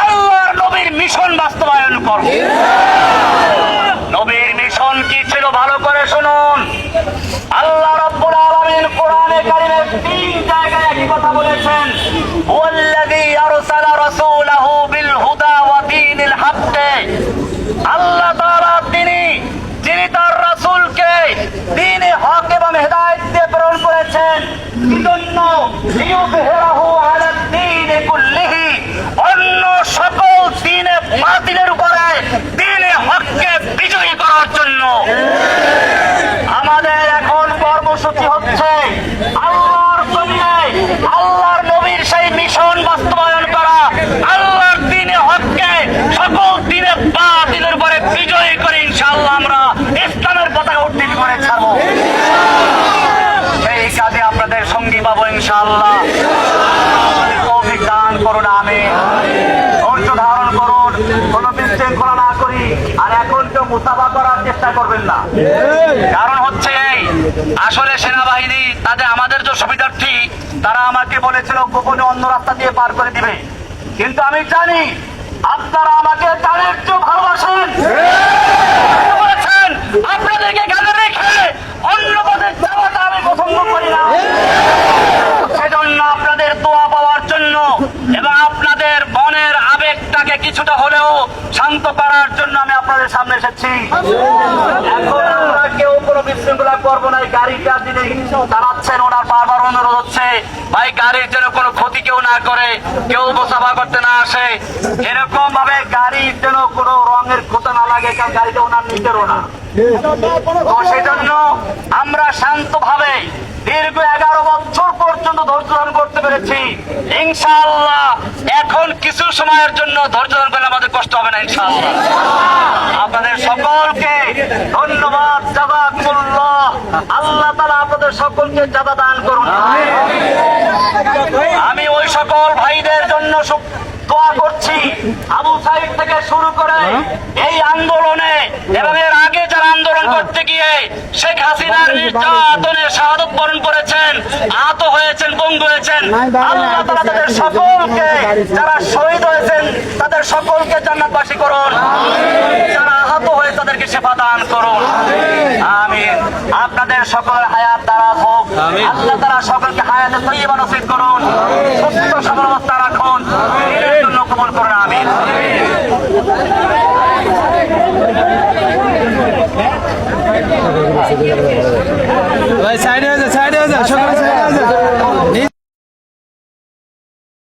আল্লাহর নবীর মিশন বাস্তবায়ন করব। নবীর মিশন কি ছিল ভালো করে শুনুন। আল্লাহ রাব্বুল আলামিন কোরআনে কারীমে 3 জায়গায় একই কথা বলেছেন, ওয়াল্লাযী আরসালা রাসূলাহু বিল হুদা ওয়া দীনিল হক। আল্লাহ তাআলা যিনি তার রাসূলকে দ্বীনে হক এবং হেদায়েত দিয়ে প্রেরণ করেছেন, এজন্য লিইয়ুযহিরাহু আলা দ্বীনি কুল্লিহি, অন্য সকল দ্বীনে বাতিলের উপরে দ্বীনে হককে বিজয়ী করার জন্য। আমাদের এখন কর্মসূচি হচ্ছে আল্লাহর জমিনে আল্লাহর নবীর সেই মিশন বাস্তবায়ন করা, আল্লাহর দ্বীনে হককে সকল দ্বীনে বাতিলের উপরে বিজয়ী করে ইনশাআল্লাহ আমরা ইসলামের পতাকা উত্তোলন করে ছাড়বো। সেই কাজে আপনাদের সঙ্গী পাবো ইনশাআল্লাহ। তৌফিক দান করুন, আমিন। ধৈর্য ধারণ করুন, কোনো বিশৃঙ্খলা না করি। আর এখন কেউ মুসাফা করার চেষ্টা করবেন না। কারণ হচ্ছে এই, আসলে সেনাবাহিনী আমাদের যে সুবিধার্থী, তারা আমাকে বলেছিল গোপনে অন্য রাস্তা দিয়ে পার করে দিবে, কিন্তু আমি জানি আপনারা আমাকে তাদের চেয়েও ভালোবাসেন। আপনাদেরকে গালে রেখে অন্য পথে যাওয়াটা আমি পছন্দ করি না। সেজন্য আপনাদের দোয়া পাওয়ার জন্য এবং আপনাদের মনের আবেগটাকে কিছুটা হলেও শান্ত করার জন্য আমি আপনাদের সামনে এসেছি। এখন আমরা কেউ কোনো বিশৃঙ্খলা করবো না। গাড়িটা যিনি চালাচ্ছেন ওনার বারবার অনুরোধ হচ্ছে, ভাই গাড়ির যেন কোনো ক্ষতি কেউ না করে, কেউ মুসাফা করতে না আসে, এরকম ভাবে গাড়ির যেন কোনো রঙের ক্ষতি না লাগে, কারণ গাড়িটা ওনার নিজেরও না। তো সেজন্য আমরা শান্তভাবে দীর্ঘ 11 বছর পর্যন্ত ধৈর্য ধারণ করতে পেরেছি। ইনশাআল্লাহ এখন কিছু সময়ের জন্য ধৈর্য ধারণ করলে আমাদের কষ্ট হবে না ইনশাআল্লাহ। আপনাদের সকলকে ধন্যবাদ, জাযাকুমুল্লাহ। আল্লাহ তাআলা আপনাদের সকলকে জাযা দান করুন। আমি ওই সকল ভাইদের জন্য দোয়া করছি, আবু সাইদ থেকে শুরু করে এই আন্দোলনে এবং এর আগে যারা আন্দোলন করতে গিয়ে শেখ হাসিনার নির্যাতনে শাহাদত বরণ করেছেন, আহত হয়েছেন, পঙ্গু হয়েছেন, আল্লাহ তাআলা তাদের সকলকে, যারা শহীদ হয়েছেন তাদের সকলকে জান্নাতবাসী করুন, যারা আহত হয়ে তাদেরকে শিফা দান করুন, আমিন। আপনাদের সকলের হায়াত দারাজ হোক, আল্লাহ তাআলা সকলকে হায়াতে তয়্যিবা নসিব করুন, সুস্থ সবল অবস্থা রাখুন, এর জন্য কবুল করুন, আমিন। ভাই সাইডে হয়ে যা, সাইডে হয়ে যা, সকলে